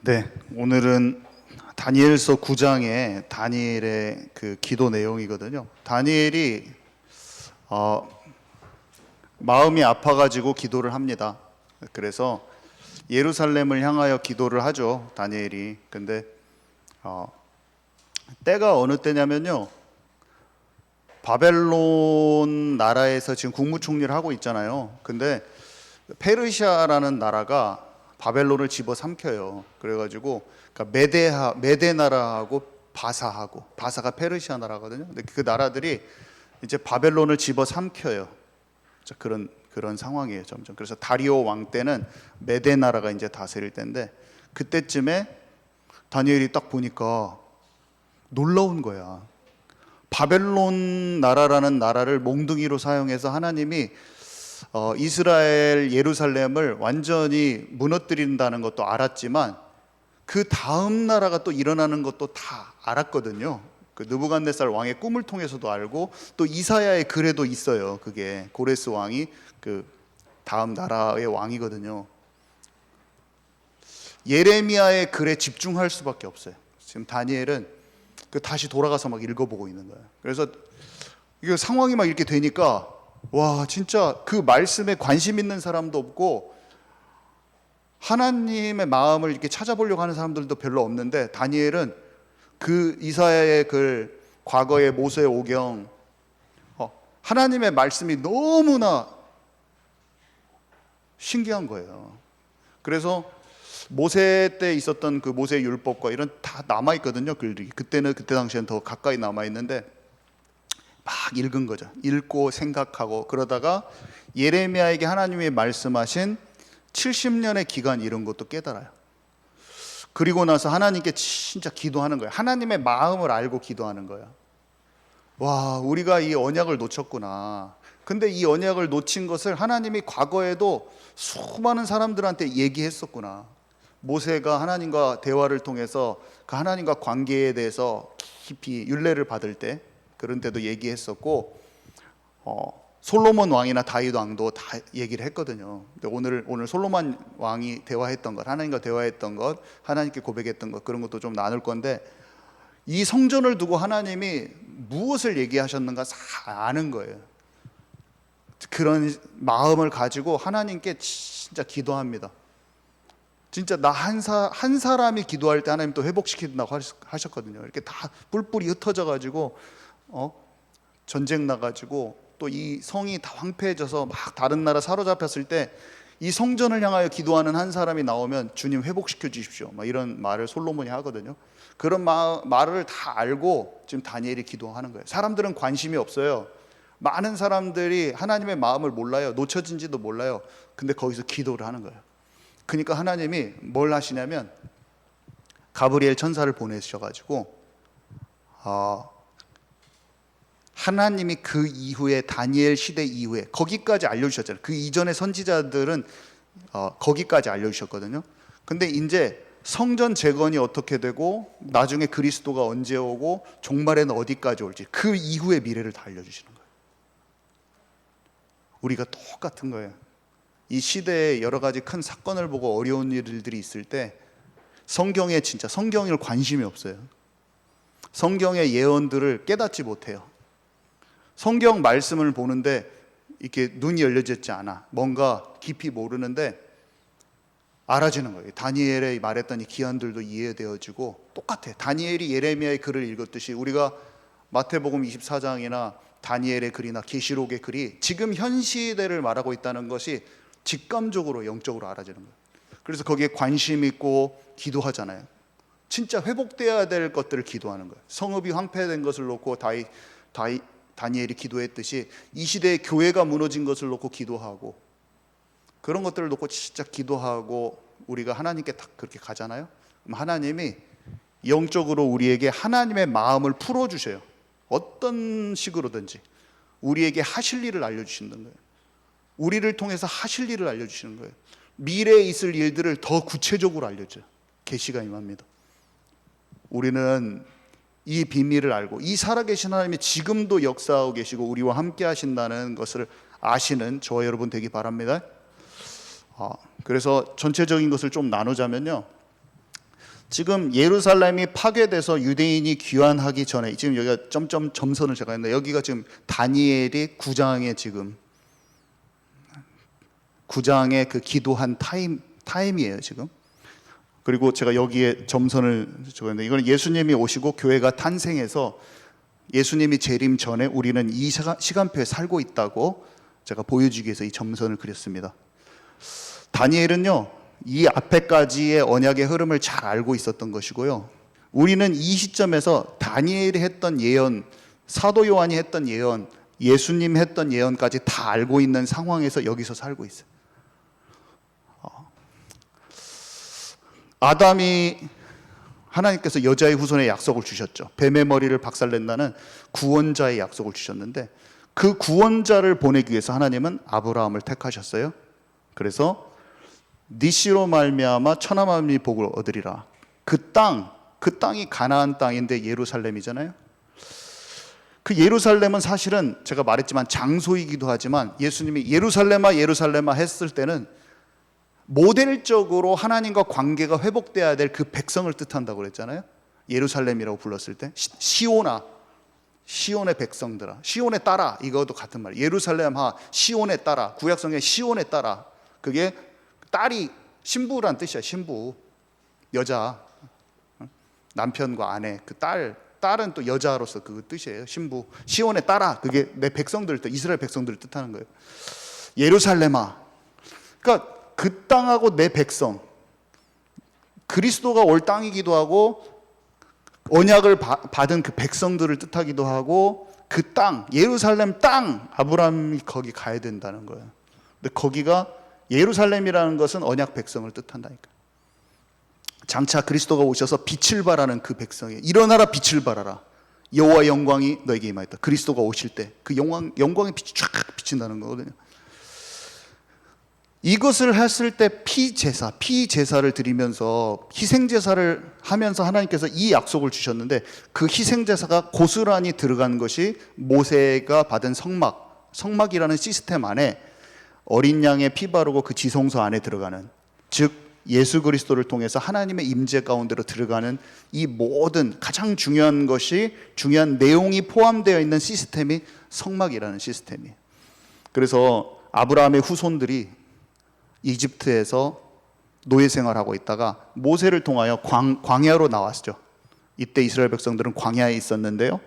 네, 오늘은 다니엘서 9장의 다니엘의 그 기도 내용이거든요. 다니엘이 마음이 아파가지고 기도를 합니다. 그래서 예루살렘을 향하여 기도를 하죠, 다니엘이. 근데 때가 어느 때냐면요, 바벨론 나라에서 지금 국무총리를 하고 있잖아요. 근데 페르시아라는 나라가 바벨론을 집어삼켜요. 그래가지고 그러니까 메데 나라하고 바사가 페르시아 나라거든요. 근데 그 나라들이 이제 바벨론을 집어삼켜요. 그런 상황이에요, 점점. 그래서 다리오 왕 때는 메데 나라가 이제 다스릴 때인데, 그때쯤에 다니엘이 딱 보니까 놀라운 거야. 바벨론 나라라는 나라를 몽둥이로 사용해서 하나님이 이스라엘 예루살렘을 완전히 무너뜨린다는 것도 알았지만, 그 다음 나라가 또 일어나는 것도 다 알았거든요. 그 느부갓네살 왕의 꿈을 통해서도 알고, 또 이사야의 글에도 있어요. 그게 고레스 왕이 그 다음 나라의 왕이거든요. 예레미야의 글에 집중할 수밖에 없어요. 지금 다니엘은 다시 돌아가서 막 읽어보고 있는 거예요. 그래서 이게 상황이 막 이렇게 되니까, 와, 진짜 그 말씀에 관심 있는 사람도 없고 하나님의 마음을 이렇게 찾아보려고 하는 사람들도 별로 없는데, 다니엘은 그 이사야의 글, 과거의 모세 오경, 하나님의 말씀이 너무나 신기한 거예요. 그래서 모세 때 있었던 그 모세 율법과 이런 다 남아 있거든요, 글들이. 그때 당시엔 더 가까이 남아 있는데 막 읽은 거죠. 읽고 생각하고 그러다가 예레미야에게 하나님이 말씀하신 70년의 기간, 이런 것도 깨달아요. 그리고 나서 하나님께 진짜 기도하는 거예요. 하나님의 마음을 알고 기도하는 거예요. 와, 우리가 이 언약을 놓쳤구나. 근데 이 언약을 놓친 것을 하나님이 과거에도 수많은 사람들한테 얘기했었구나. 모세가 하나님과 대화를 통해서 그 하나님과 관계에 대해서 깊이 율례를 받을 때, 그런 때도 얘기했었고, 솔로몬 왕이나 다윗 왕도 다 얘기를 했거든요. 근데 오늘 솔로몬 왕이 대화했던 것, 하나님과 대화했던 것, 하나님께 고백했던 것, 그런 것도 좀 나눌 건데, 이 성전을 두고 하나님이 무엇을 얘기하셨는가 다 아는 거예요. 그런 마음을 가지고 하나님께 진짜 기도합니다. 진짜 나 한 사람이 기도할 때 하나님 또 회복시킨다고 하셨거든요. 이렇게 다 뿔뿔이 흩어져 가지고 전쟁 나가지고 또 이 성이 다 황폐해져서 막 다른 나라 사로잡혔을 때 이 성전을 향하여 기도하는 한 사람이 나오면 주님 회복시켜 주십시오, 막 이런 말을 솔로몬이 하거든요. 그런 말을 다 알고 지금 다니엘이 기도하는 거예요. 사람들은 관심이 없어요. 많은 사람들이 하나님의 마음을 몰라요. 놓쳐진지도 몰라요. 근데 거기서 기도를 하는 거예요. 그러니까 하나님이 뭘 하시냐면 가브리엘 천사를 보내셔가지고 하나님이 그 이후에, 다니엘 시대 이후에 거기까지 알려주셨잖아요. 그 이전의 선지자들은 거기까지 알려주셨거든요. 근데 이제 성전 재건이 어떻게 되고 나중에 그리스도가 언제 오고 종말에는 어디까지 올지, 그 이후의 미래를 다 알려주시는 거예요. 우리가 똑같은 거예요. 이 시대에 여러 가지 큰 사건을 보고 어려운 일들이 있을 때 성경에 관심이 없어요. 성경의 예언들을 깨닫지 못해요. 성경 말씀을 보는데 이렇게 눈이 열려지지 않아. 뭔가 깊이 모르는데 알아지는 거예요. 다니엘이 말했던 이 기한들도 이해되어지고 똑같아. 다니엘이 예레미야의 글을 읽었듯이 우리가 마태복음 24장이나 다니엘의 글이나 계시록의 글이 지금 현 시대를 말하고 있다는 것이 직감적으로, 영적으로 알아지는 거예요. 그래서 거기에 관심 있고 기도하잖아요. 진짜 회복돼야 될 것들을 기도하는 거예요. 성읍이 황폐된 것을 놓고 다니엘이 기도했듯이 이 시대의 교회가 무너진 것을 놓고 기도하고, 그런 것들을 놓고 진짜 기도하고 우리가 하나님께 딱 그렇게 가잖아요. 그럼 하나님이 영적으로 우리에게 하나님의 마음을 풀어주셔요. 어떤 식으로든지 우리에게 하실 일을 알려주시는 거예요. 우리를 통해서 하실 일을 알려주시는 거예요. 미래에 있을 일들을 더 구체적으로 알려줘요. 계시가 임합니다. 우리는 이 비밀을 알고 이 살아계신 하나님이 지금도 역사하고 계시고 우리와 함께 하신다는 것을 아시는 저와 여러분 되기 바랍니다. 그래서 전체적인 것을 좀 나누자면요, 지금 예루살렘이 파괴돼서 유대인이 귀환하기 전에, 지금 여기가 점선을 제가 했는데, 여기가 지금 다니엘이 9장에 지금 9장에 그 기도한 타임이에요 지금. 그리고 제가 여기에 점선을 적었는데, 이거는 예수님이 오시고 교회가 탄생해서 예수님이 재림 전에 우리는 이 시간표에 살고 있다고 제가 보여주기 위해서 이 점선을 그렸습니다. 다니엘은요, 이 앞에까지의 언약의 흐름을 잘 알고 있었던 것이고요. 우리는 이 시점에서 다니엘이 했던 예언, 사도 요한이 했던 예언, 예수님 했던 예언까지 다 알고 있는 상황에서 여기서 살고 있어요. 아담이 하나님께서 여자의 후손의 약속을 주셨죠. 뱀의 머리를 박살낸다는 구원자의 약속을 주셨는데, 그 구원자를 보내기 위해서 하나님은 아브라함을 택하셨어요. 그래서 네 씨로 말미암아 천하 만민이 복을 얻으리라. 그 땅이 가나안 땅인데 예루살렘이잖아요. 그 예루살렘은 사실은 제가 말했지만 장소이기도 하지만, 예수님이 예루살렘아 예루살렘아 했을 때는 모델적으로 하나님과 관계가 회복돼야 될 그 백성을 뜻한다고 그랬잖아요. 예루살렘이라고 불렀을 때 시온의 백성들아, 시온에 따라, 이것도 같은 말이에요. 예루살렘아 시온에 따라, 구약성경에 시온에 따라, 그게 딸이 신부란 뜻이야. 신부, 여자, 남편과 아내, 그 딸은 또 여자로서 그 뜻이에요. 신부, 시온에 따라, 그게 내 백성들, 이스라엘 백성들을 뜻하는 거예요. 예루살렘아, 그러니까 그 땅하고 내 백성, 그리스도가 올 땅이기도 하고 언약을 받은 그 백성들을 뜻하기도 하고, 그 땅, 예루살렘 땅, 아브라함이 거기 가야 된다는 거예요. 근데 거기가, 예루살렘이라는 것은 언약 백성을 뜻한다니까. 장차 그리스도가 오셔서 빛을 발하는 그 백성이, 일어나라 빛을 발하라, 여호와의 영광이 너에게 임하였다. 그리스도가 오실 때 그 영광의 빛이 쫙 비친다는 거거든요. 이것을 했을 때 피제사를 드리면서 희생제사를 하면서 하나님께서 이 약속을 주셨는데, 그 희생제사가 고스란히 들어간 것이 모세가 받은 성막이라는 시스템 안에 어린 양의 피 바르고 그 지성소 안에 들어가는, 즉 예수 그리스도를 통해서 하나님의 임재 가운데로 들어가는 이 모든 가장 중요한 내용이 포함되어 있는 시스템이 성막이라는 시스템이에요. 그래서 아브라함의 후손들이 이집트에서 노예 생활하고 있다가 모세를 통하여 광야로 나왔죠. 이때 이스라엘 백성들은 광야에 있었는데요,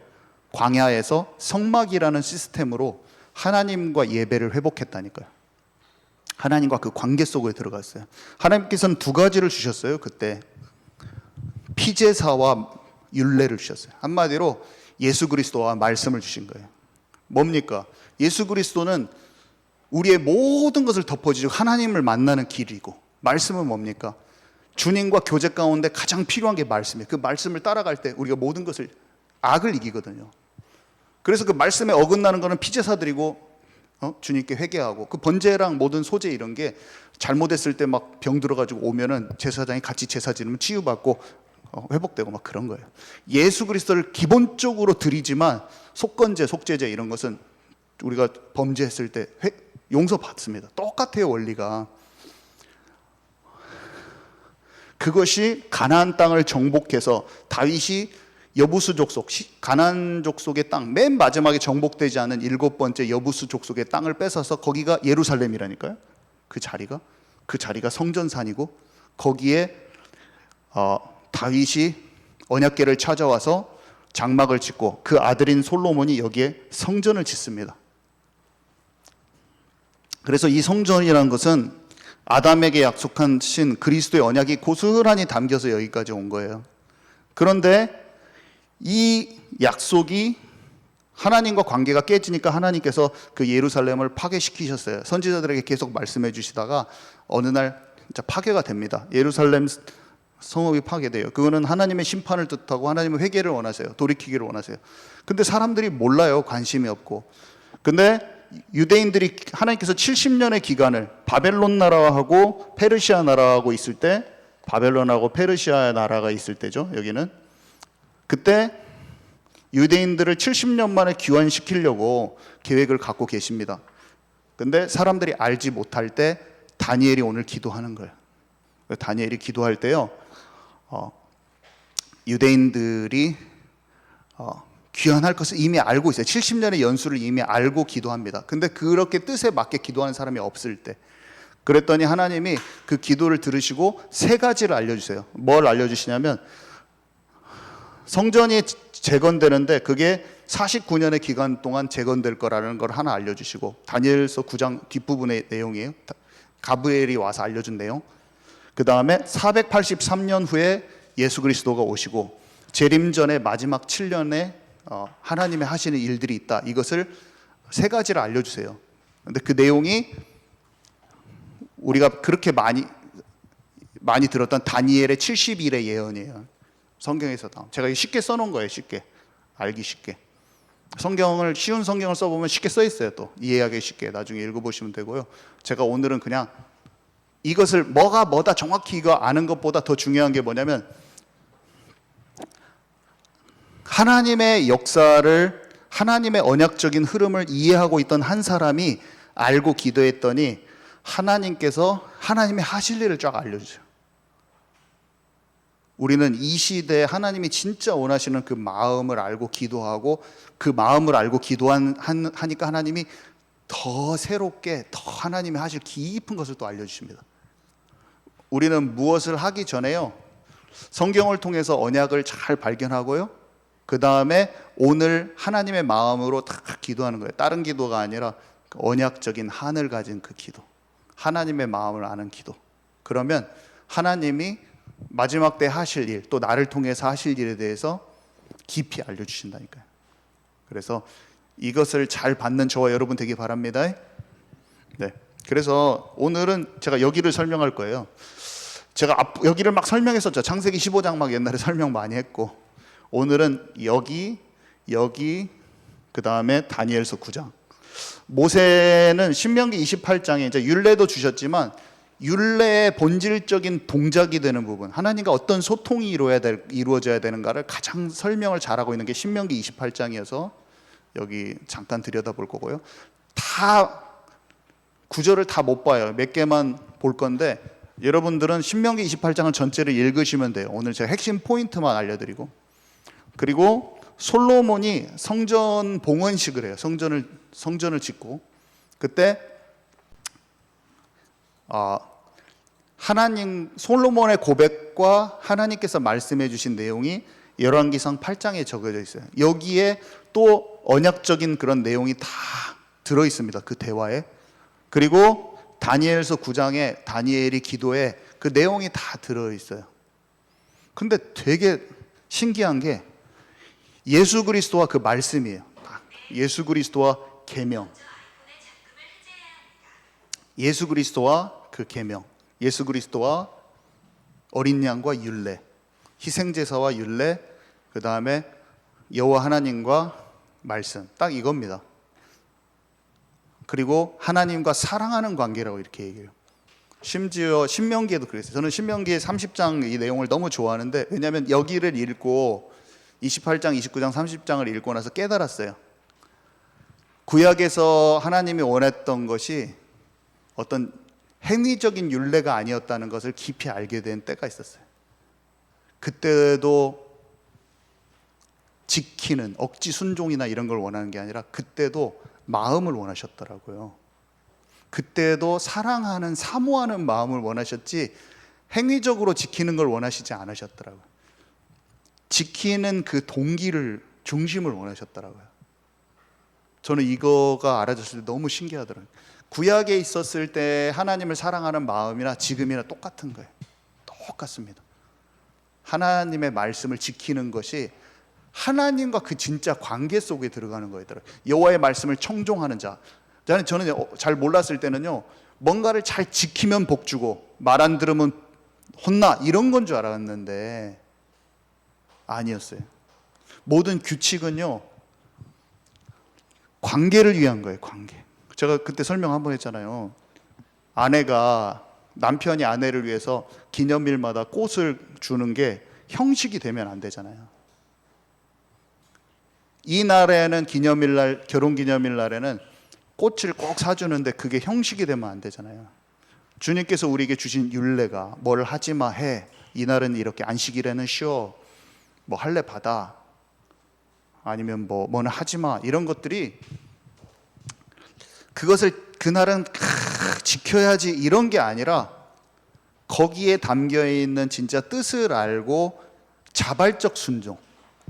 광야에서 성막이라는 시스템으로 하나님과 예배를 회복했다니까요. 하나님과 그 관계 속에 들어갔어요. 하나님께서는 두 가지를 주셨어요. 그때 피제사와 율례를 주셨어요. 한마디로 예수 그리스도와 말씀을 주신 거예요. 뭡니까? 예수 그리스도는 우리의 모든 것을 덮어주고 하나님을 만나는 길이고, 말씀은 뭡니까? 주님과 교제 가운데 가장 필요한 게 말씀이에요. 그 말씀을 따라갈 때 우리가 모든 것을, 악을 이기거든요. 그래서 그 말씀에 어긋나는 거는 피제사드리고 주님께 회개하고, 그 번제랑 모든 소제 이런 게 잘못했을 때 막 병 들어가지고 오면은 제사장이 같이 제사 지르면 치유받고 회복되고 막 그런 거예요. 예수 그리스도를 기본적으로 드리지만 속건제, 속죄제 이런 것은 우리가 범죄했을 때 용서받습니다. 똑같아요, 원리가. 그것이 가나안 땅을 정복해서 다윗이 여부수 족속, 가나안 족속의 땅, 맨 마지막에 정복되지 않은 7번째 여부수 족속의 땅을 뺏어서, 거기가 예루살렘이라니까요. 그 자리가 성전산이고, 거기에 다윗이 언약궤를 찾아와서 장막을 짓고, 그 아들인 솔로몬이 여기에 성전을 짓습니다. 그래서 이 성전이라는 것은 아담에게 약속하신 그리스도의 언약이 고스란히 담겨서 여기까지 온 거예요. 그런데 이 약속이 하나님과 관계가 깨지니까 하나님께서 그 예루살렘을 파괴시키셨어요. 선지자들에게 계속 말씀해 주시다가 어느 날 진짜 파괴가 됩니다. 예루살렘 성읍이 파괴돼요. 그거는 하나님의 심판을 뜻하고 하나님의 회개를 원하세요. 돌이키기를 원하세요. 근데 사람들이 몰라요. 관심이 없고. 근데 유대인들이, 하나님께서 70년의 기간을 바벨론 나라하고 페르시아 나라하고 있을 때, 바벨론하고 페르시아 나라가 있을 때죠, 여기는. 그때 유대인들을 70년 만에 귀환시키려고 계획을 갖고 계십니다. 근데 사람들이 알지 못할 때 다니엘이 오늘 기도하는 거예요. 다니엘이 기도할 때요, 유대인들이 귀환할 것을 이미 알고 있어요. 70년의 연수를 이미 알고 기도합니다. 근데 그렇게 뜻에 맞게 기도하는 사람이 없을 때, 그랬더니 하나님이 그 기도를 들으시고 세 가지를 알려주세요. 뭘 알려주시냐면, 성전이 재건되는데 그게 49년의 기간 동안 재건될 거라는 걸 하나 알려주시고, 다니엘서 9장 뒷부분의 내용이에요. 가브리엘이 와서 알려준 내용. 그 다음에 483년 후에 예수 그리스도가 오시고 재림전의 마지막 7년에 하나님의 하시는 일들이 있다. 이것을 세 가지를 알려주세요. 근데 그 내용이 우리가 그렇게 많이 들었던 다니엘의 70일의 예언이에요. 성경에서 제가 쉽게 써놓은 거예요. 쉽게 알기 쉽게. 성경을, 쉬운 성경을 써보면 쉽게 써 있어요. 또 이해하기 쉽게 나중에 읽어보시면 되고요. 제가 오늘은 그냥 이것을 뭐다 정확히 이거 아는 것보다 더 중요한 게 뭐냐면, 하나님의 역사를, 하나님의 언약적인 흐름을 이해하고 있던 한 사람이 알고 기도했더니 하나님께서 하나님의 하실 일을 쫙 알려주세요. 우리는 이 시대에 하나님이 진짜 원하시는 그 마음을 알고 기도하고, 그 마음을 알고 기도하니까 하나님이 더 새롭게, 더 하나님이 하실 깊은 것을 또 알려주십니다. 우리는 무엇을 하기 전에요, 성경을 통해서 언약을 잘 발견하고요, 그 다음에 오늘 하나님의 마음으로 다 기도하는 거예요. 다른 기도가 아니라 언약적인 한을 가진 그 기도, 하나님의 마음을 아는 기도. 그러면 하나님이 마지막 때 하실 일, 또 나를 통해서 하실 일에 대해서 깊이 알려주신다니까요. 그래서 이것을 잘 받는 저와 여러분 되기 바랍니다. 네. 그래서 오늘은 제가 여기를 설명할 거예요. 제가 여기를 막 설명했었죠. 창세기 15장 막 옛날에 설명 많이 했고, 오늘은 여기, 그 다음에 다니엘서 9장. 모세는 신명기 28장에 이제 율례도 주셨지만, 율례의 본질적인 동작이 되는 부분, 하나님과 어떤 소통이 이루어져야 되는가를 가장 설명을 잘하고 있는 게 신명기 28장이어서 여기 잠깐 들여다볼 거고요. 다 구절을 다 못 봐요. 몇 개만 볼 건데, 여러분들은 신명기 28장을 전체를 읽으시면 돼요. 오늘 제가 핵심 포인트만 알려드리고, 그리고 솔로몬이 성전 봉헌식을 해요. 성전을 짓고, 그때 하나님, 솔로몬의 고백과 하나님께서 말씀해 주신 내용이 열왕기상 8장에 적혀져 있어요. 여기에 또 언약적인 그런 내용이 다 들어 있습니다. 그 대화에. 그리고 다니엘서 9장에 다니엘이 기도에 그 내용이 다 들어 있어요. 근데 되게 신기한 게 예수 그리스도와 그 말씀이에요. 예수 그리스도와 계명, 예수 그리스도와 그 계명, 예수 그리스도와 어린 양과 율례, 희생 제사와 율례, 그 다음에 여호와 하나님과 말씀, 딱 이겁니다. 그리고 하나님과 사랑하는 관계라고 이렇게 얘기해요. 심지어 신명기에도 그랬어요. 저는 신명기 30장 이 내용을 너무 좋아하는데, 왜냐하면 여기를 읽고 28장, 29장, 30장을 읽고 나서 깨달았어요. 구약에서 하나님이 원했던 것이 어떤 행위적인 율례가 아니었다는 것을 깊이 알게 된 때가 있었어요. 그때도 지키는 억지 순종이나 이런 걸 원하는 게 아니라 그때도 마음을 원하셨더라고요. 그때도 사랑하는, 사모하는 마음을 원하셨지 행위적으로 지키는 걸 원하시지 않으셨더라고요. 지키는 그 동기를, 중심을 원하셨더라고요. 저는 이거가 알아졌을 때 너무 신기하더라고요. 구약에 있었을 때 하나님을 사랑하는 마음이나 지금이나 똑같은 거예요. 똑같습니다. 하나님의 말씀을 지키는 것이 하나님과 그 진짜 관계 속에 들어가는 거더라고요. 여호와의 말씀을 청종하는 자. 저는 잘 몰랐을 때는요, 뭔가를 잘 지키면 복 주고 말 안 들으면 혼나, 이런 건 줄 알았는데 아니었어요. 모든 규칙은요, 관계를 위한 거예요. 관계. 제가 그때 설명 한번 했잖아요. 남편이 아내를 위해서 기념일마다 꽃을 주는 게 형식이 되면 안 되잖아요. 이 날에는 결혼 기념일 날에는 꽃을 꼭 사주는데 그게 형식이 되면 안 되잖아요. 주님께서 우리에게 주신 율례가 뭘 하지 마 해. 이날은 이렇게, 안식일에는 쉬어. 뭐 할래 받아, 아니면 뭐는 하지 마, 이런 것들이 그것을 그날은 지켜야지 이런 게 아니라 거기에 담겨 있는 진짜 뜻을 알고 자발적 순종,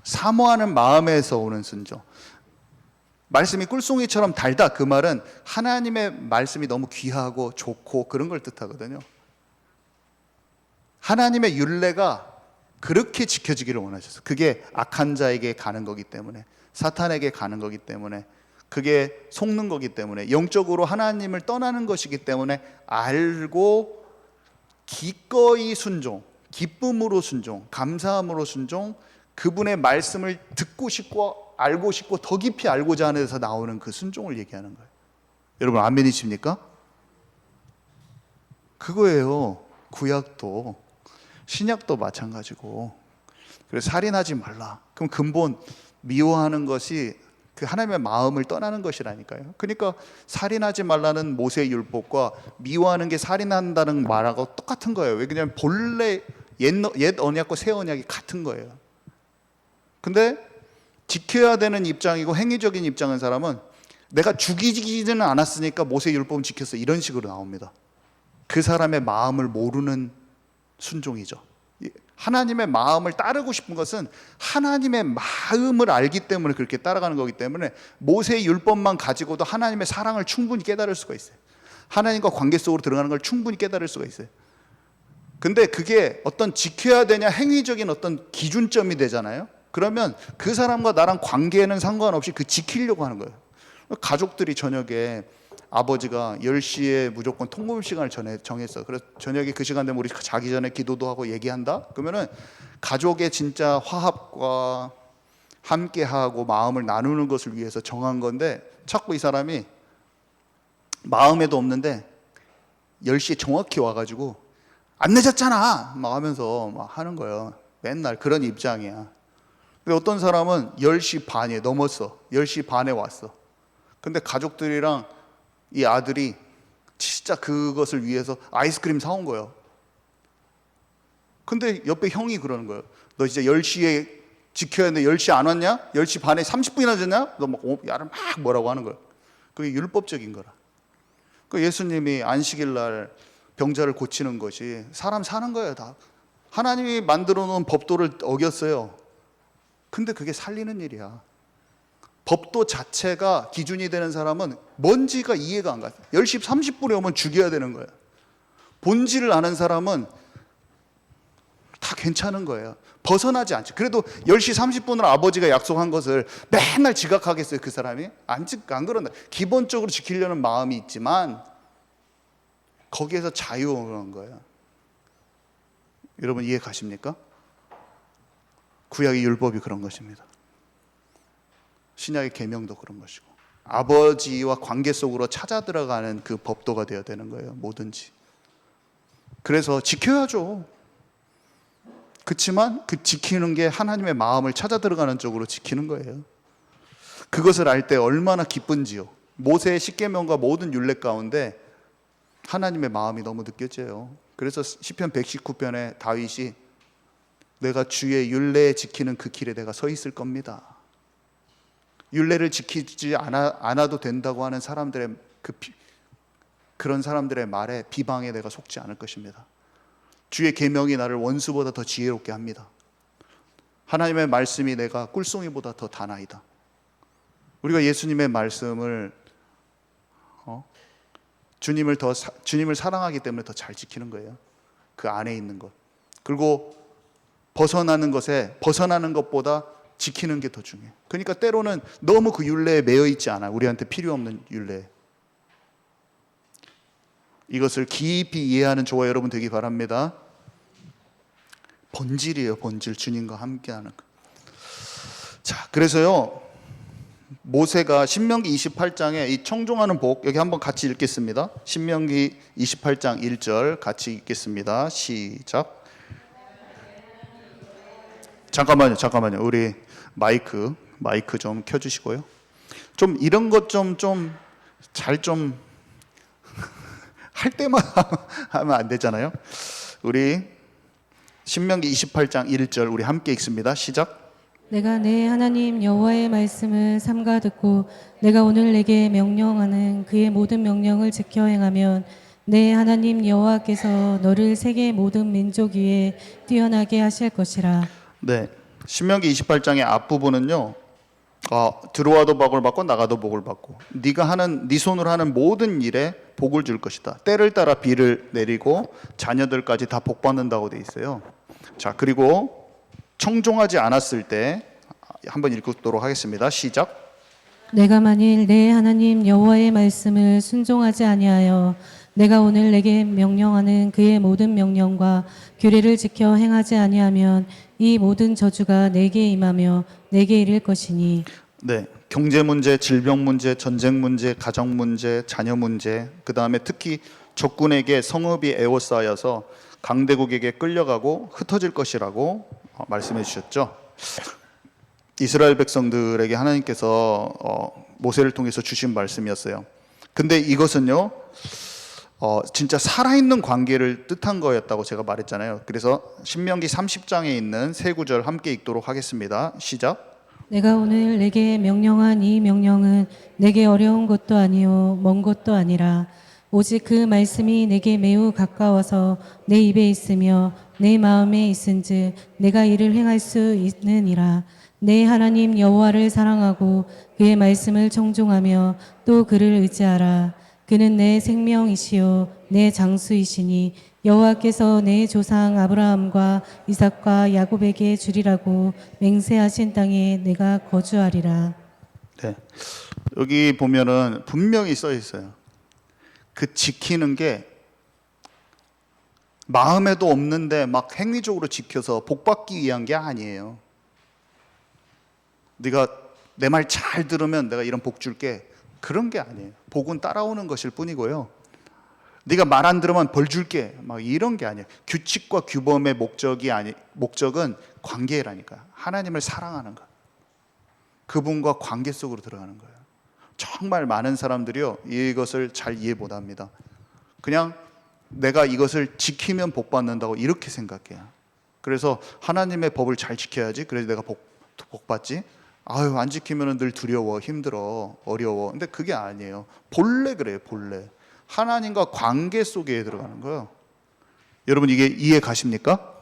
사모하는 마음에서 오는 순종. 말씀이 꿀송이처럼 달다, 그 말은 하나님의 말씀이 너무 귀하고 좋고 그런 걸 뜻하거든요. 하나님의 율례가 그렇게 지켜지기를 원하셔서, 그게 악한 자에게 가는 거기 때문에, 사탄에게 가는 거기 때문에, 그게 속는 거기 때문에, 영적으로 하나님을 떠나는 것이기 때문에 알고 기꺼이 순종, 기쁨으로 순종, 감사함으로 순종, 그분의 말씀을 듣고 싶고 알고 싶고 더 깊이 알고자 하는 데서 나오는 그 순종을 얘기하는 거예요. 여러분 아멘이십니까? 그거예요. 구약도 신약도 마찬가지고. 그래서 살인하지 말라. 그럼 근본 미워하는 것이 그 하나님의 마음을 떠나는 것이라니까요. 그러니까 살인하지 말라는 모세의 율법과 미워하는 게 살인한다는 말하고 똑같은 거예요. 왜 그냥 본래 옛 언약과 새 언약이 같은 거예요. 근데 지켜야 되는 입장이고 행위적인 입장인 사람은 내가 죽이지는 않았으니까 모세의 율법은 지켰어, 이런 식으로 나옵니다. 그 사람의 마음을 모르는 순종이죠. 하나님의 마음을 따르고 싶은 것은 하나님의 마음을 알기 때문에 그렇게 따라가는 거기 때문에 모세의 율법만 가지고도 하나님의 사랑을 충분히 깨달을 수가 있어요. 하나님과 관계 속으로 들어가는 걸 충분히 깨달을 수가 있어요. 근데 그게 어떤 지켜야 되냐 행위적인 어떤 기준점이 되잖아요. 그러면 그 사람과 나랑 관계에는 상관없이 그 지키려고 하는 거예요. 가족들이 저녁에 아버지가 10시에 무조건 통금 시간을 정했어. 그래서 저녁에 그 시간 되면 우리 자기 전에 기도도 하고 얘기한다. 그러면은 가족의 진짜 화합과 함께하고 마음을 나누는 것을 위해서 정한 건데, 자꾸 이 사람이 마음에도 없는데 10시에 정확히 와가지고 안 늦었잖아 막 하면서 막 하는 거예요. 맨날 그런 입장이야. 근데 어떤 사람은 10시 반에 넘었어. 10시 반에 왔어. 근데 가족들이랑 이 아들이 진짜 그것을 위해서 아이스크림 사온 거예요. 근데 옆에 형이 그러는 거예요. 너 진짜 10시에 지켜야 하는데 10시 안 왔냐? 10시 반에 30분이나 졌냐? 너 막 야를 막 뭐라고 하는 거예요. 그게 율법적인 거라. 그 예수님이 안식일 날 병자를 고치는 것이 사람 사는 거예요. 다 하나님이 만들어 놓은 법도를 어겼어요. 근데 그게 살리는 일이야. 법도 자체가 기준이 되는 사람은 뭔지가 이해가 안 가. 10시 30분에 오면 죽여야 되는 거예요. 본질을 아는 사람은 다 괜찮은 거예요. 벗어나지 않죠. 그래도 10시 30분으로 아버지가 약속한 것을 맨날 지각하겠어요, 그 사람이? 안 그런다. 기본적으로 지키려는 마음이 있지만 거기에서 자유한 거예요. 여러분 이해 가십니까? 구약의 율법이 그런 것입니다. 신약의 계명도 그런 것이고, 아버지와 관계 속으로 찾아 들어가는 그 법도가 되어야 되는 거예요. 뭐든지. 그래서 지켜야죠. 그렇지만 그 지키는 게 하나님의 마음을 찾아 들어가는 쪽으로 지키는 거예요. 그것을 알 때 얼마나 기쁜지요. 모세의 십계명과 모든 율례 가운데 하나님의 마음이 너무 느껴져요. 그래서 시편 119편에 다윗이 내가 주의 율례에 지키는 그 길에 내가 서 있을 겁니다. 율례를 지키지 않아도 된다고 하는 사람들의 그런 사람들의 말에, 비방에 내가 속지 않을 것입니다. 주의 계명이 나를 원수보다 더 지혜롭게 합니다. 하나님의 말씀이 내가 꿀송이보다 더 다나이다. 우리가 예수님의 말씀을 주님을 사랑하기 때문에 더 잘 지키는 거예요. 그 안에 있는 것. 그리고 벗어나는 것보다 지키는 게 더 중요해요. 그러니까 때로는 너무 그 율례에 매여 있지 않아요. 우리한테 필요 없는 율례. 이것을 깊이 이해하는 저와 여러분 되기 바랍니다. 본질이에요. 본질. 주님과 함께하는 것. 자, 그래서요 모세가 신명기 28장에 이 청종하는 복, 여기 한번 같이 읽겠습니다. 신명기 28장 1절 같이 읽겠습니다. 시작. 잠깐만요. 우리 마이크 좀 켜주시고요. 좀 이런 것 좀 잘 좀 할 때만 하면 안 되잖아요. 우리 신명기 28장 1절 우리 함께 읽습니다. 시작. 내가 내 하나님 여호와의 말씀을 삼가 듣고 내가 오늘 내게 명령하는 그의 모든 명령을 지켜 행하면 내 하나님 여호와께서 너를 세계 모든 민족 위에 뛰어나게 하실 것이라. 네, 신명기 28장의 앞부분은요, 들어와도 복을 받고 나가도 복을 받고 네가 하는 네 손으로 하는 모든 일에 복을 줄 것이다. 때를 따라 비를 내리고 자녀들까지 다 복 받는다고 돼 있어요. 자, 그리고 청종하지 않았을 때 한번 읽도록 하겠습니다. 시작. 내가 만일 내 하나님 여호와의 말씀을 순종하지 아니하여 내가 오늘 내게 명령하는 그의 모든 명령과 규례를 지켜 행하지 아니하면 이 모든 저주가 내게 임하며 내게 이를 것이니. 네, 경제 문제, 질병 문제, 전쟁 문제, 가정 문제, 자녀 문제, 그 다음에 특히 적군에게 성읍이 에워싸여서 강대국에게 끌려가고 흩어질 것이라고 말씀해 주셨죠. 이스라엘 백성들에게 하나님께서 모세를 통해서 주신 말씀이었어요. 근데 이것은요, 진짜 살아있는 관계를 뜻한 거였다고 제가 말했잖아요. 그래서 신명기 30장에 있는 세 구절 함께 읽도록 하겠습니다. 시작. 내가 오늘 내게 명령한 이 명령은 내게 어려운 것도 아니요 먼 것도 아니라 오직 그 말씀이 내게 매우 가까워서 내 입에 있으며 내 마음에 있은즉 내가 이를 행할 수 있느니라. 내 하나님 여호와를 사랑하고 그의 말씀을 청종하며 또 그를 의지하라. 그는 내 생명이시요 내 장수이시니 여호와께서 내 조상 아브라함과 이삭과 야곱에게 주리라고 맹세하신 땅에 내가 거주하리라. 네, 여기 보면은 분명히 써 있어요. 그 지키는 게 마음에도 없는데 막 행위적으로 지켜서 복 받기 위한 게 아니에요. 네가 내 말 잘 들으면 내가 이런 복 줄게, 그런 게 아니에요. 복은 따라오는 것일 뿐이고요. 네가 말 안 들으면 벌 줄게, 막 이런 게 아니에요. 규칙과 규범의 목적은 관계라니까. 하나님을 사랑하는 거, 그분과 관계 속으로 들어가는 거예요. 정말 많은 사람들이요, 이것을 잘 이해 못합니다. 그냥 내가 이것을 지키면 복 받는다고 이렇게 생각해요. 그래서 하나님의 법을 잘 지켜야지, 그래서 내가 복 받지. 아유, 안 지키면 늘 두려워, 힘들어, 어려워. 근데 그게 아니에요. 본래 그래요, 본래. 하나님과 관계 속에 들어가는 거예요. 여러분, 이게 이해 가십니까?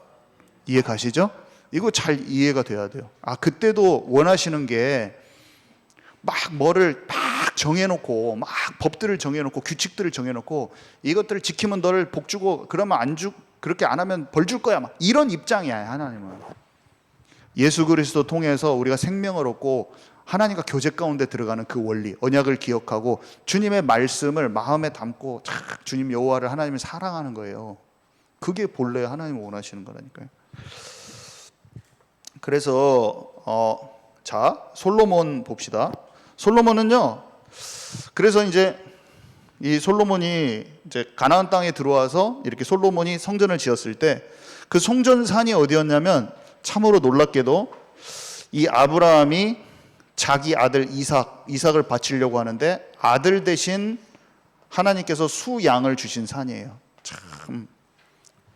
이해 가시죠? 이거 잘 이해가 돼야 돼요. 그때도 원하시는 게 막 뭐를 막 정해놓고, 막 법들을 정해놓고, 규칙들을 정해놓고, 이것들을 지키면 너를 복 주고, 그러면 그렇게 안 하면 벌 줄 거야, 막 이런 입장이야, 하나님은. 예수 그리스도 통해서 우리가 생명을 얻고 하나님과 교제 가운데 들어가는 그 원리, 언약을 기억하고 주님의 말씀을 마음에 담고 주님 여호와를, 하나님을 사랑하는 거예요. 그게 본래 하나님이 원하시는 거라니까요. 그래서 자, 솔로몬 봅시다. 솔로몬은요, 그래서 이제 이 솔로몬이 이제 가나안 땅에 들어와서 이렇게 솔로몬이 성전을 지었을 때 그 성전산이 어디였냐면, 참으로 놀랍게도 이 아브라함이 자기 아들 이삭을 바치려고 하는데 아들 대신 하나님께서 수양을 주신 산이에요. 참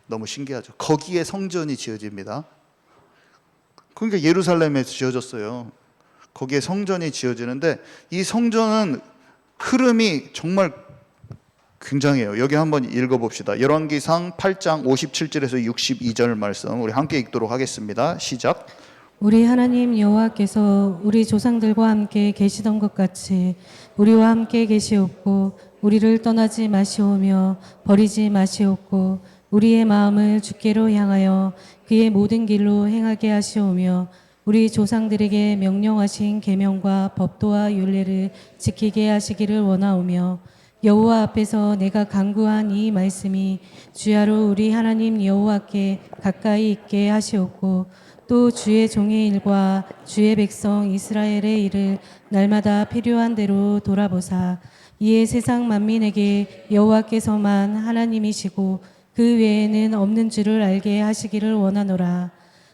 너무 신기하죠. 거기에 성전이 지어집니다. 그러니까 예루살렘에서 지어졌어요. 거기에 성전이 지어지는데 이 성전은 흐름이 정말 굉장해요. 여기 한번 읽어봅시다. 열왕기상 8장 57절에서 62절 말씀 우리 함께 읽도록 하겠습니다. 시작. 우리 하나님 여호와께서 우리 조상들과 함께 계시던 것 같이 우리와 함께 계시옵고 우리를 떠나지 마시오며 버리지 마시옵고 우리의 마음을 주께로 향하여 그의 모든 길로 행하게 하시오며 우리 조상들에게 명령하신 계명과 법도와 율례를 지키게 하시기를 원하오며 여호와 앞에서 내가 간구한 이 말씀이 주야로 우리 하나님 여호와께 가까이 있게 하시옵고 또 주의 종의 일과 주의 백성 이스라엘의 일을 날마다 필요한 대로 돌아보사 이에 세상 만민에게 여호와께서만 하나님이시고 그 외에는 없는 줄을 알게 하시기를 원하노라.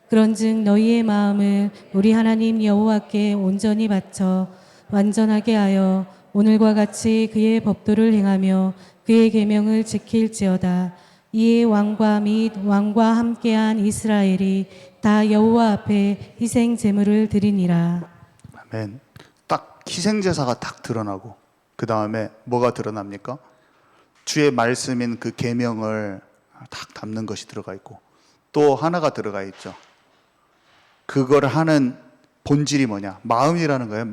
그런즉 너희의 마음을 우리 하나님 여호와께 온전히 바쳐 완전하게 하여 오늘과 같이 그의 법도를 행하며 그의 계명을 지킬지어다. 이에 왕과 및 왕과 함께한 이스라엘이 다 여호와 앞에 희생 제물을 드리니라. 아멘. 딱 희생제사가 딱 드러나고 그 다음에 뭐가 드러납니까? 주의 말씀인 그 계명을 딱 담는 것이 들어가 있고 또 하나가 들어가 있죠. 그걸 하는 본질이 뭐냐? 마음이라는 거예요.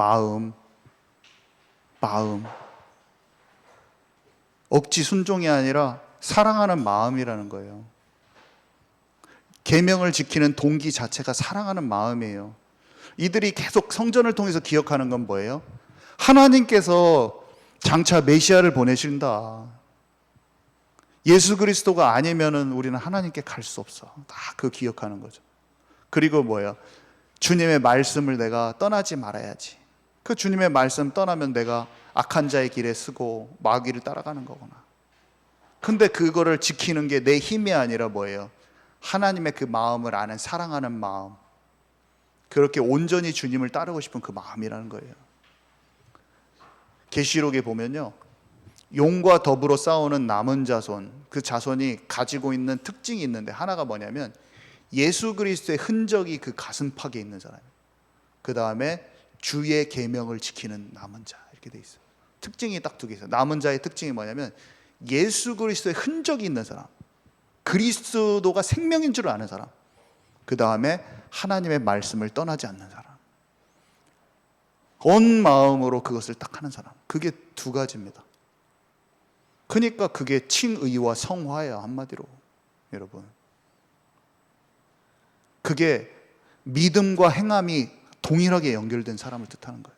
마음. 억지 순종이 아니라 사랑하는 마음이라는 거예요. 계명을 지키는 동기 자체가 사랑하는 마음이에요. 이들이 계속 성전을 통해서 기억하는 건 뭐예요? 하나님께서 장차 메시아를 보내신다. 예수 그리스도가 아니면은 우리는 하나님께 갈 수 없어. 다 그 기억하는 거죠. 그리고 뭐예요? 주님의 말씀을 내가 떠나지 말아야지. 그 주님의 말씀 떠나면 내가 악한 자의 길에 쓰고 마귀를 따라가는 거구나. 근데 그거를 지키는 게 내 힘이 아니라 뭐예요? 하나님의 그 마음을 아는 사랑하는 마음. 그렇게 온전히 주님을 따르고 싶은 그 마음이라는 거예요. 계시록에 보면요, 용과 더불어 싸우는 남은 자손, 그 자손이 가지고 있는 특징이 있는데 하나가 뭐냐면 예수 그리스도의 흔적이 그 가슴팍에 있는 사람이에요. 그 다음에 주의 계명을 지키는 남은 자, 이렇게 돼 있어요. 특징이 딱 두 개 있어요. 남은 자의 특징이 뭐냐면 예수 그리스도의 흔적이 있는 사람, 그리스도가 생명인 줄 아는 사람, 그 다음에 하나님의 말씀을 떠나지 않는 사람, 온 마음으로 그것을 딱 하는 사람. 그게 두 가지입니다. 그러니까 그게 칭의와 성화예요, 한마디로. 여러분, 그게 믿음과 행함이 동일하게 연결된 사람을 뜻하는 거예요.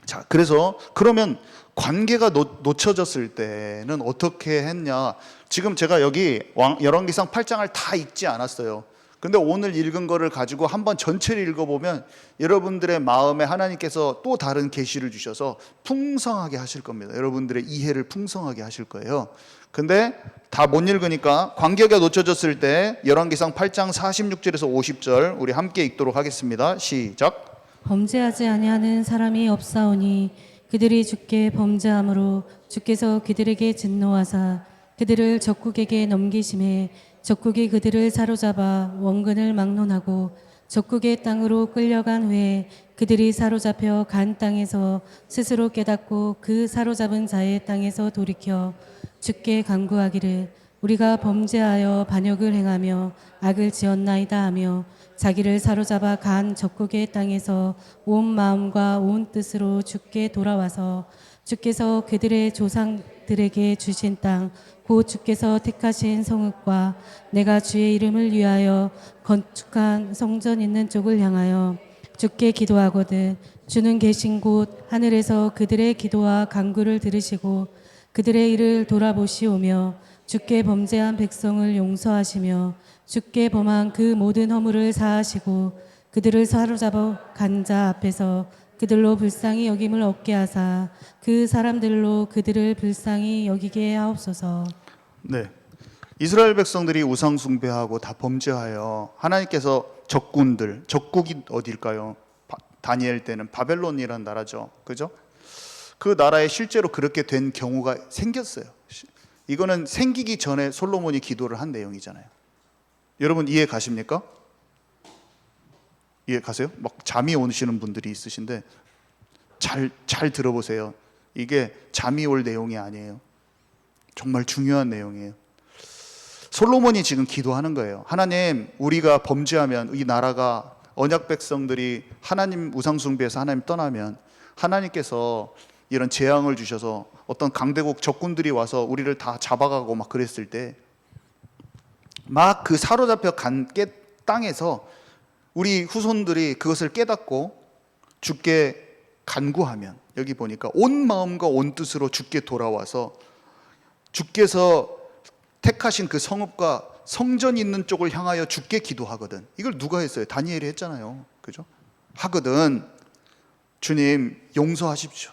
자, 그래서 그러면 관계가 놓쳐졌을 때는 어떻게 했냐? 지금 제가 여기 열왕기상 8장을 다 읽지 않았어요. 근데 오늘 읽은 거를 가지고 한번 전체를 읽어보면 여러분들의 마음에 하나님께서 또 다른 계시를 주셔서 풍성하게 하실 겁니다. 여러분들의 이해를 풍성하게 하실 거예요. 근데 다 못 읽으니까 관계가 놓쳐졌을 때 열왕기상 8장 46절에서 50절 우리 함께 읽도록 하겠습니다. 시작. 범죄하지 아니하는 사람이 없사오니 그들이 주께 범죄함으로 주께서 그들에게 진노하사 그들을 적국에게 넘기심에 적국이 그들을 사로잡아 원근을 막론하고 적국의 땅으로 끌려간 후에 그들이 사로잡혀 간 땅에서 스스로 깨닫고 그 사로잡은 자의 땅에서 돌이켜 주께 간구하기를 우리가 범죄하여 반역을 행하며 악을 지었나이다 하며 자기를 사로잡아 간 적국의 땅에서 온 마음과 온 뜻으로 주께 돌아와서 주께서 그들의 조상들에게 주신 땅 곧 주께서 택하신 성읍과 내가 주의 이름을 위하여 건축한 성전 있는 쪽을 향하여 주께 기도하거든 주는 계신 곳 하늘에서 그들의 기도와 간구를 들으시고 그들의 일을 돌아보시오며 주께 범죄한 백성을 용서하시며 주께 범한 그 모든 허물을 사하시고 그들을 사로잡아 간 자 앞에서 그들로 불쌍히 여김을 얻게 하사 그 사람들로 그들을 불쌍히 여기게 하옵소서. 네, 이스라엘 백성들이 우상 숭배하고 다 범죄하여 하나님께서 적국이 어딜까요? 다니엘 때는 바벨론이라는 나라죠, 그죠? 그 나라에 실제로 그렇게 된 경우가 생겼어요. 이거는 생기기 전에 솔로몬이 기도를 한 내용이잖아요. 여러분 이해 가십니까? 이해 가세요? 막 잠이 오시는 분들이 있으신데 잘 들어보세요. 이게 잠이 올 내용이 아니에요. 정말 중요한 내용이에요. 솔로몬이 지금 기도하는 거예요. 하나님, 우리가 범죄하면 이 나라가 언약 백성들이 하나님 우상 숭배해서 하나님 떠나면 하나님께서 이런 재앙을 주셔서 어떤 강대국 적군들이 와서 우리를 다 잡아가고 막 그랬을 때 막 그 사로잡혀 간 땅에서 우리 후손들이 그것을 깨닫고 주께 간구하면, 여기 보니까 온 마음과 온 뜻으로 주께 돌아와서 주께서 택하신 그 성읍과 성전이 있는 쪽을 향하여 주께 기도하거든. 이걸 누가 했어요? 다니엘이 했잖아요. 그죠? 하거든. 주님 용서하십시오.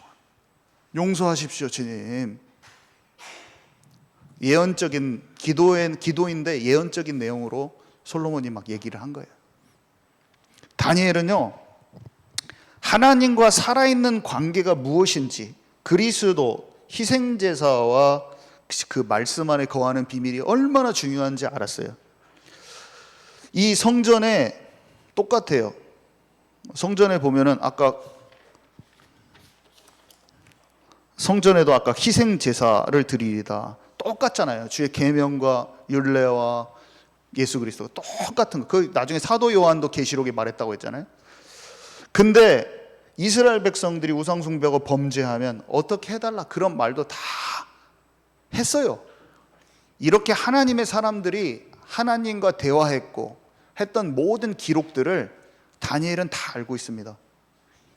용서하십시오, 주님. 예언적인 기도인데 예언적인 내용으로 솔로몬이 막 얘기를 한 거예요. 다니엘은요, 하나님과 살아있는 관계가 무엇인지, 그리스도 희생제사와 그 말씀 안에 거하는 비밀이 얼마나 중요한지 알았어요. 이 성전에 똑같아요. 성전에 보면은 성전에도 아까 희생 제사를 드리리다 똑같잖아요. 주의 계명과 율례와 예수 그리스도가 똑같은 거. 그 나중에 사도 요한도 계시록에 말했다고 했잖아요. 근데 이스라엘 백성들이 우상 숭배하고 범죄하면 어떻게 해달라 그런 말도 다 했어요. 이렇게 하나님의 사람들이 하나님과 대화했고 했던 모든 기록들을 다니엘은 다 알고 있습니다.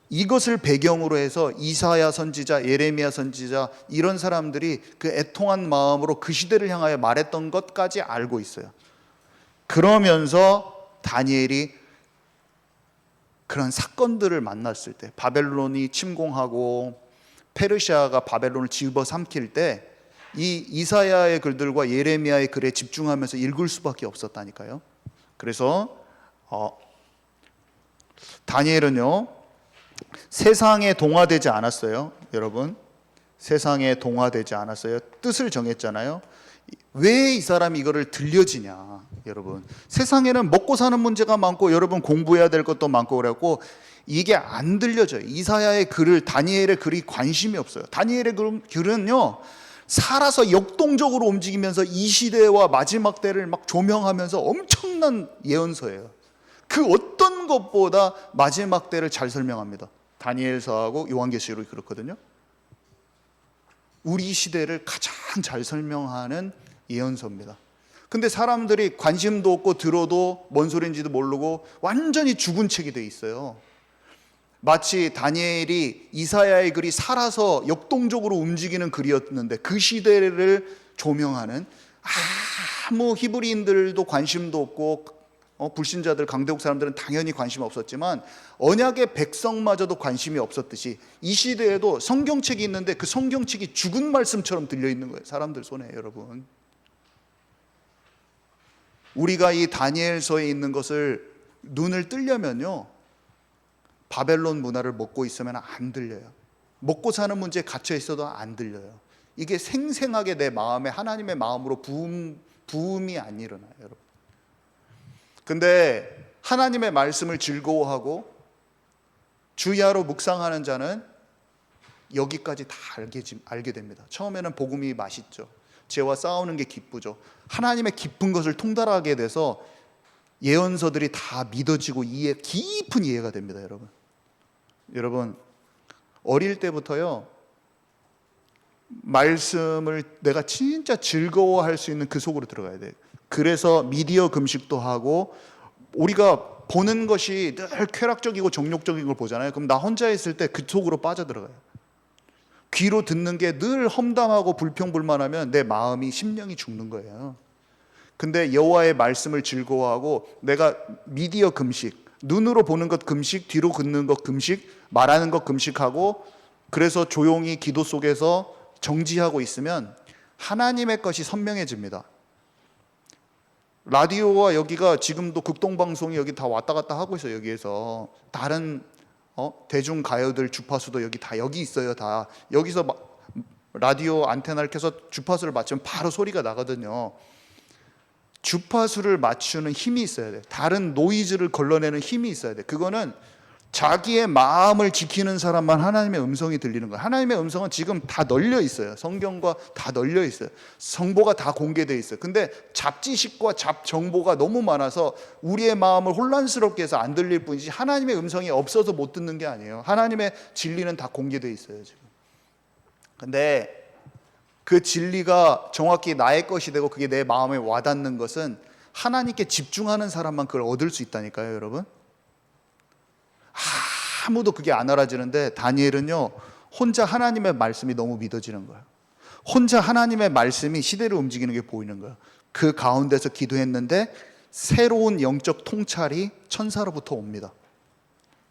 이것을 배경으로 해서 이사야 선지자, 예레미야 선지자 이런 사람들이 그 애통한 마음으로 그 시대를 향하여 말했던 것까지 알고 있어요. 그러면서 다니엘이 그런 사건들을 만났을 때, 바벨론이 침공하고 페르시아가 바벨론을 집어삼킬 때 이 이사야의 글들과 예레미야의 글에 집중하면서 읽을 수밖에 없었다니까요. 그래서 다니엘은요 세상에 동화되지 않았어요. 여러분, 세상에 동화되지 않았어요. 뜻을 정했잖아요. 왜 이 사람이 이거를 들려지냐, 여러분. 세상에는 먹고 사는 문제가 많고 여러분 공부해야 될 것도 많고 그래갖고 이게 안 들려져요. 이사야의 글을, 다니엘의 글이 관심이 없어요. 다니엘의 글은요 살아서 역동적으로 움직이면서 이 시대와 마지막 때를 막 조명하면서 엄청난 예언서예요. 그 어떤 것보다 마지막 때를 잘 설명합니다. 다니엘서하고 요한계시록이 그렇거든요. 우리 시대를 가장 잘 설명하는 예언서입니다. 근데 사람들이 관심도 없고 들어도 뭔 소리인지도 모르고 완전히 죽은 책이 돼 있어요. 마치 다니엘이 이사야의 글이 살아서 역동적으로 움직이는 글이었는데 그 시대를 조명하는, 아무 히브리인들도 관심도 없고 불신자들, 강대국 사람들은 당연히 관심 없었지만 언약의 백성마저도 관심이 없었듯이 이 시대에도 성경책이 있는데 그 성경책이 죽은 말씀처럼 들려있는 거예요. 사람들 손에. 여러분, 우리가 이 다니엘서에 있는 것을 눈을 뜨려면요 바벨론 문화를 먹고 있으면 안 들려요. 먹고 사는 문제에 갇혀 있어도 안 들려요. 이게 생생하게 내 마음에 하나님의 마음으로 부음이 안 일어나요, 여러분. 근데 하나님의 말씀을 즐거워하고 주야로 묵상하는 자는 여기까지 다 알게 됩니다. 처음에는 복음이 맛있죠. 죄와 싸우는 게 기쁘죠. 하나님의 깊은 것을 통달하게 돼서 예언서들이 다 믿어지고 깊은 이해가 됩니다, 여러분. 여러분, 어릴 때부터요 말씀을 내가 진짜 즐거워할 수 있는 그 속으로 들어가야 돼요. 그래서 미디어 금식도 하고, 우리가 보는 것이 늘 쾌락적이고 정욕적인 걸 보잖아요. 그럼 나 혼자 있을 때 그 속으로 빠져들어가요. 귀로 듣는 게 늘 험담하고 불평불만하면 내 마음이 심령이 죽는 거예요. 근데 여호와의 말씀을 즐거워하고 내가 미디어 금식, 눈으로 보는 것 금식, 뒤로 듣는 것 금식, 말하는 것 금식하고, 그래서 조용히 기도 속에서 정지하고 있으면 하나님의 것이 선명해집니다. 라디오와 여기가 지금도 극동방송이 여기 다 왔다 갔다 하고 있어요. 여기에서 다른 대중가요들 주파수도 여기 있어요. 다 여기서 라디오 안테나를 켜서 주파수를 맞추면 바로 소리가 나거든요. 주파수를 맞추는 힘이 있어야 돼. 다른 노이즈를 걸러내는 힘이 있어야 돼. 그거는 자기의 마음을 지키는 사람만 하나님의 음성이 들리는 거예요. 하나님의 음성은 지금 다 널려 있어요. 성경과 다 널려 있어요. 정보가 다 공개되어 있어요. 근데 잡지식과 잡정보가 너무 많아서 우리의 마음을 혼란스럽게 해서 안 들릴 뿐이지 하나님의 음성이 없어서 못 듣는 게 아니에요. 하나님의 진리는 다 공개되어 있어요, 지금. 근데 그 진리가 정확히 나의 것이 되고 그게 내 마음에 와닿는 것은 하나님께 집중하는 사람만 그걸 얻을 수 있다니까요, 여러분. 아무도 그게 안 알아지는데 다니엘은요 혼자 하나님의 말씀이 너무 믿어지는 거예요. 혼자 하나님의 말씀이 시대를 움직이는 게 보이는 거예요. 그 가운데서 기도했는데 새로운 영적 통찰이 천사로부터 옵니다.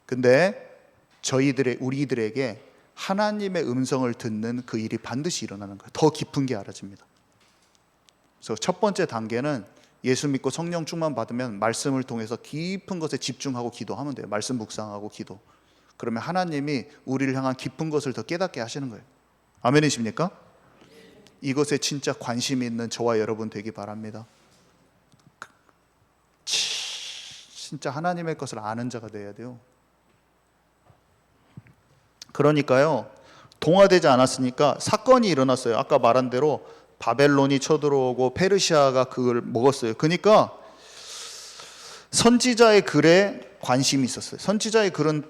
근데 우리들에게 하나님의 음성을 듣는 그 일이 반드시 일어나는 거예요. 더 깊은 게 알아집니다. 그래서 첫 번째 단계는 예수 믿고 성령 충만 받으면 말씀을 통해서 깊은 것에 집중하고 기도하면 돼요. 말씀 묵상하고 기도. 그러면 하나님이 우리를 향한 깊은 것을 더 깨닫게 하시는 거예요. 아멘이십니까? 이것에 진짜 관심이 있는 저와 여러분 되기 바랍니다. 진짜 하나님의 것을 아는 자가 돼야 돼요. 그러니까요, 동화되지 않았으니까 사건이 일어났어요. 아까 말한 대로 바벨론이 쳐들어오고 페르시아가 그걸 먹었어요. 그러니까 선지자의 글에 관심이 있었어요. 선지자의 글은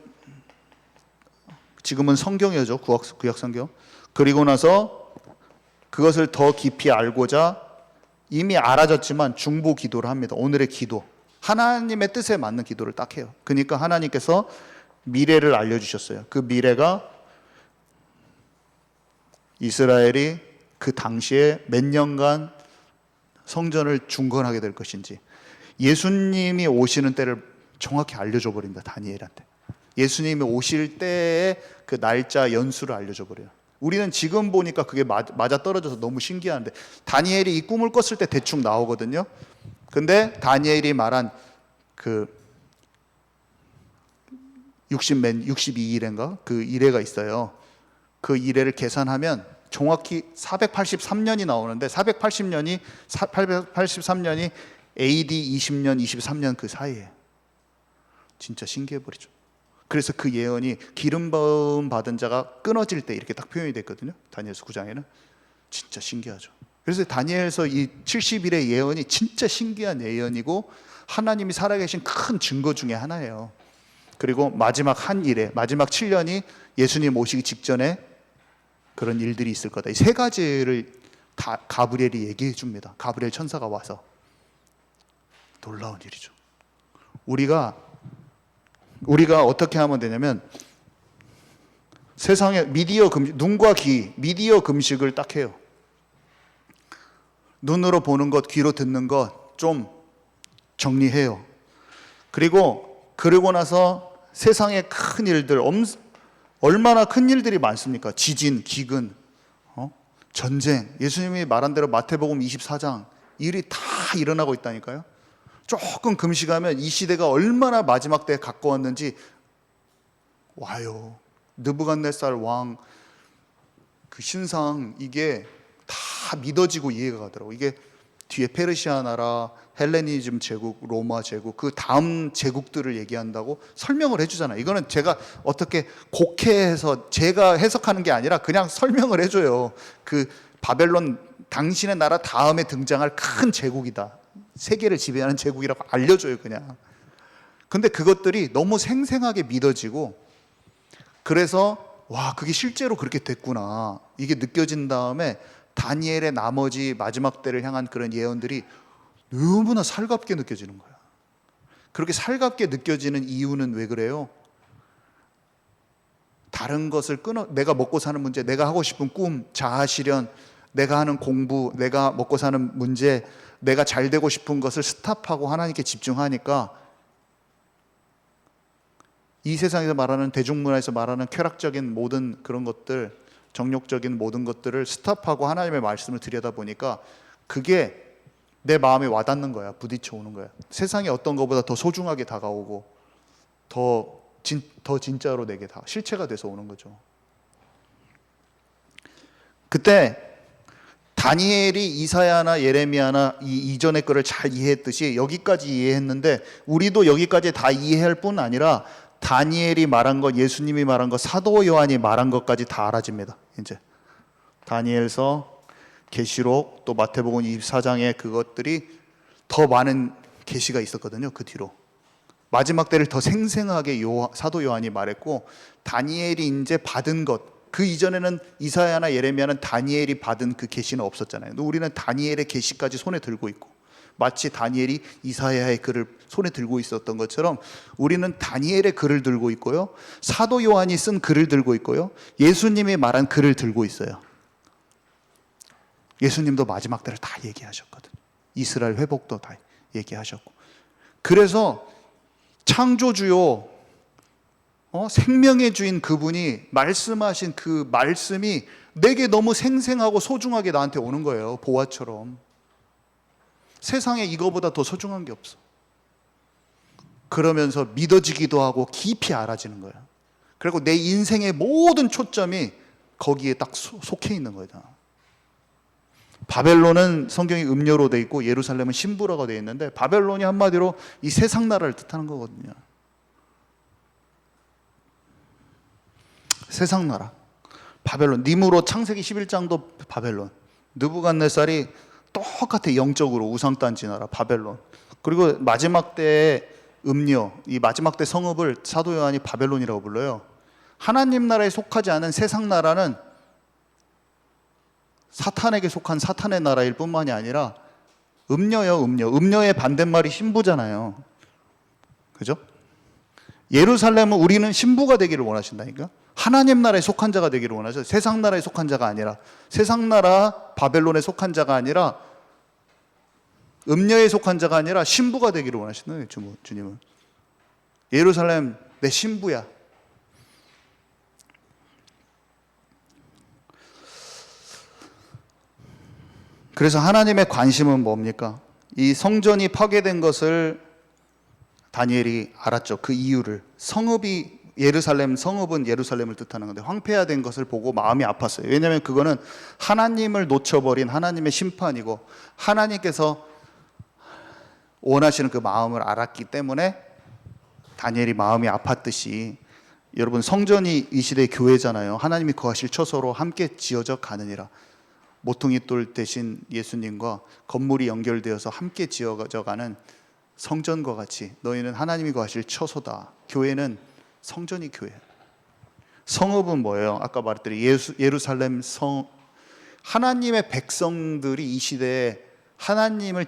지금은 성경이죠. 구약 성경. 그리고 나서 그것을 더 깊이 알고자 이미 알아졌지만 중보 기도를 합니다. 오늘의 기도. 하나님의 뜻에 맞는 기도를 딱 해요. 그러니까 하나님께서 미래를 알려주셨어요. 그 미래가 이스라엘이 그 당시에 몇 년간 성전을 중건하게 될 것인지, 예수님이 오시는 때를 정확히 알려줘 버립니다. 다니엘한테. 예수님이 오실 때의 그 날짜 연수를 알려줘 버려요. 우리는 지금 보니까 그게 맞아 떨어져서 너무 신기한데, 다니엘이 이 꿈을 꿨을 때 대충 나오거든요. 근데 다니엘이 말한 그 62일인가 그 일해가 있어요. 그 일해를 계산하면 정확히 483년이 나오는데, 483년이 AD 20년, 23년 그 사이에. 진짜 신기해 버리죠. 그래서 그 예언이 기름 부음 받은 자가 끊어질 때 이렇게 딱 표현이 됐거든요. 다니엘서 9장에는. 진짜 신기하죠. 그래서 다니엘서 이 70일의 예언이 진짜 신기한 예언이고 하나님이 살아계신 큰 증거 중에 하나예요. 그리고 마지막 한 일에, 마지막 7년이 예수님 오시기 직전에 그런 일들이 있을 거다. 이 세 가지를 다 가브리엘이 얘기해 줍니다. 가브리엘 천사가 와서. 놀라운 일이죠. 우리가 어떻게 하면 되냐면, 세상에 미디어 금식, 눈과 귀, 미디어 금식을 딱 해요. 눈으로 보는 것, 귀로 듣는 것 좀 정리해요. 그리고 나서 세상의 큰 일들, 얼마나 큰 일들이 많습니까? 지진, 기근, 전쟁. 예수님이 말한 대로 마태복음 24장 일이 다 일어나고 있다니까요. 조금 금식하면 이 시대가 얼마나 마지막 때에 가까웠는지 와요. 느부갓네살 왕 그 신상, 이게 다 믿어지고 이해가 가더라고. 이게 뒤에 페르시아 나라, 헬레니즘 제국, 로마 제국, 그 다음 제국들을 얘기한다고 설명을 해주잖아요. 이거는 제가 어떻게 곡해해서 제가 해석하는 게 아니라 그냥 설명을 해줘요. 그 바벨론, 당신의 나라 다음에 등장할 큰 제국이다. 세계를 지배하는 제국이라고 알려줘요, 그냥. 근데 그것들이 너무 생생하게 믿어지고, 그래서 와, 그게 실제로 그렇게 됐구나, 이게 느껴진 다음에 다니엘의 나머지 마지막 때를 향한 그런 예언들이 너무나 살갑게 느껴지는 거야. 그렇게 살갑게 느껴지는 이유는 왜 그래요? 다른 것을 내가 먹고 사는 문제, 내가 하고 싶은 꿈, 자아실현, 내가 하는 공부, 내가 먹고 사는 문제, 내가 잘 되고 싶은 것을 스탑하고 하나님께 집중하니까 이 세상에서 말하는, 대중문화에서 말하는 쾌락적인 모든 그런 것들, 정욕적인 모든 것들을 스탑하고 하나님의 말씀을 들여다보니까 그게 내 마음에 와닿는 거야. 부딪혀 오는 거야. 세상에 어떤 것보다 더 소중하게 다가오고 더 진짜로 내게 다 실체가 돼서 오는 거죠. 그때 다니엘이 이사야나 예레미야나 이전의 거를 잘 이해했듯이 여기까지 이해했는데, 우리도 여기까지 다 이해할 뿐 아니라 다니엘이 말한 것, 예수님이 말한 것, 사도 요한이 말한 것까지 다 알아집니다. 이제 다니엘서, 계시록, 또 마태복음 24장에 그것들이 더 많은 계시가 있었거든요. 그 뒤로 마지막 때를 더 생생하게 사도 요한이 말했고, 다니엘이 이제 받은 것, 그 이전에는 이사야나 예레미야는 다니엘이 받은 그 계시는 없었잖아요. 근데 우리는 다니엘의 계시까지 손에 들고 있고, 마치 다니엘이 이사야의 글을 손에 들고 있었던 것처럼 우리는 다니엘의 글을 들고 있고요, 사도 요한이 쓴 글을 들고 있고요, 예수님이 말한 글을 들고 있어요. 예수님도 마지막 때를 다 얘기하셨거든요. 이스라엘 회복도 다 얘기하셨고. 그래서 창조주요, 생명의 주인 그분이 말씀하신 그 말씀이 내게 너무 생생하고 소중하게 나한테 오는 거예요. 보화처럼. 세상에 이거보다 더 소중한 게 없어. 그러면서 믿어지기도 하고 깊이 알아지는 거야. 그리고 내 인생의 모든 초점이 거기에 딱 속해 있는 거야. 바벨론은 성경이 음료로 돼 있고 예루살렘은 신부라고 돼 있는데 바벨론이 한마디로 이 세상 나라를 뜻하는 거거든요. 세상 나라. 바벨론. 니무롯 창세기 11장도 바벨론. 느부갓네살이 똑같아 영적으로 우상단지 나라 바벨론. 그리고 마지막 때의 음료, 이 마지막 때 성읍을 사도 요한이 바벨론이라고 불러요. 하나님 나라에 속하지 않은 세상 나라는 사탄에게 속한 사탄의 나라일 뿐만이 아니라 음녀요, 음녀. 음녀의 반대말이 신부잖아요. 그죠? 예루살렘은 우리는 신부가 되기를 원하신다니까? 하나님 나라에 속한 자가 되기를 원하죠. 세상 나라에 속한 자가 아니라, 세상 나라 바벨론에 속한 자가 아니라, 음녀에 속한 자가 아니라 신부가 되기를 원하시는 거예요, 주님은. 예루살렘 내 신부야. 그래서 하나님의 관심은 뭡니까? 이 성전이 파괴된 것을 다니엘이 알았죠. 그 이유를. 성읍은 예루살렘을 뜻하는 건데 황폐화된 것을 보고 마음이 아팠어요. 왜냐하면 그거는 하나님을 놓쳐버린 하나님의 심판이고 하나님께서 원하시는 그 마음을 알았기 때문에 다니엘이 마음이 아팠듯이 여러분 성전이 이 시대의 교회잖아요. 하나님이 거하실 처소로 함께 지어져 가느니라. 모퉁이 돌 대신 예수님과 건물이 연결되어서 함께 지어져 가는 성전과 같이 너희는 하나님이 거하실 처소다. 교회는 성전이 교회. 성읍은 뭐예요? 아까 말했듯이 예루살렘 하나님의 백성들이 이 시대에 하나님을